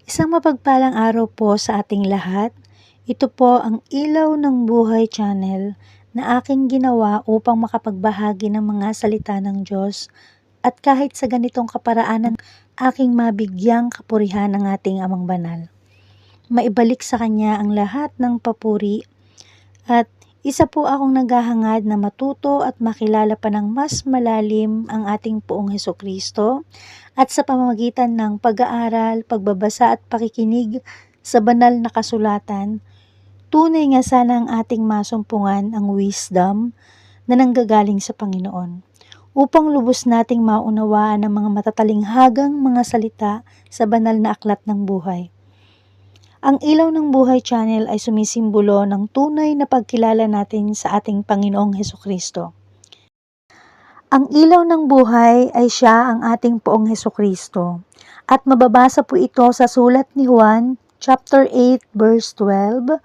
Isang mapagpalang araw po sa ating lahat. Ito po ang Ilaw ng Buhay channel na aking ginawa upang makapagbahagi ng mga salita ng Diyos at kahit sa ganitong kaparaanan aking mabigyang kapurihan ng ating Amang Banal. Maibalik sa Kanya ang lahat ng papuri at isa po akong naghahangad na matuto at makilala pa ng mas malalim ang ating Poong Hesukristo at sa pamamagitan ng pag-aaral, pagbabasa at pakikinig sa banal na kasulatan, tunay nga sana ang ating masumpungan ang wisdom na nanggagaling sa Panginoon upang lubos nating maunawaan ang mga matatalinghagang mga salita sa banal na aklat ng buhay. Ang Ilaw ng Buhay channel ay sumisimbolo ng tunay na pagkilala natin sa ating Panginoong Hesukristo. Ang ilaw ng buhay ay siya ang ating Poong Hesukristo at mababasa po ito sa sulat ni Juan chapter 8 verse 12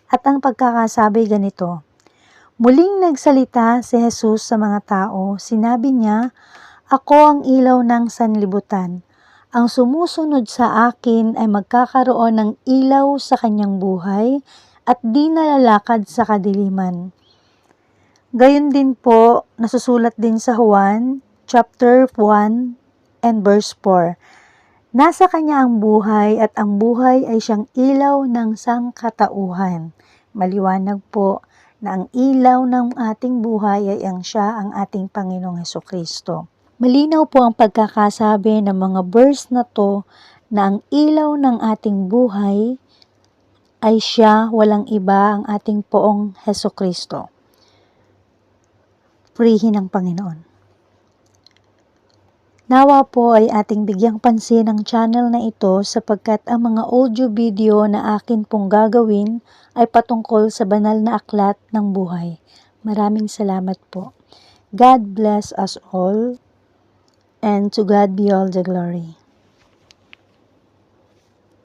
at ang pagkakasabi ganito. Muling nagsalita si Jesus sa mga tao, sinabi niya, "Ako ang ilaw ng sanlibutan. Ang sumusunod sa akin ay magkakaroon ng ilaw sa kanyang buhay at di nalalakad sa kadiliman." Gayon din po, nasusulat din sa Juan, chapter 1 and verse 4. Nasa kanya ang buhay at ang buhay ay siyang ilaw ng sangkatauhan. Maliwanag po na ang ilaw ng ating buhay ay siya ang ating Panginoong Hesukristo. Malinaw po ang pagkakasabi ng mga verse na to na ang ilaw ng ating buhay ay siya, walang iba, ang ating Poong Hesukristo. Purihin ng Panginoon. Nawa po ay ating bigyang pansin ang channel na ito sapagkat ang mga audio video na akin pong gagawin ay patungkol sa banal na aklat ng buhay. Maraming salamat po. God bless us all and to God be all the glory.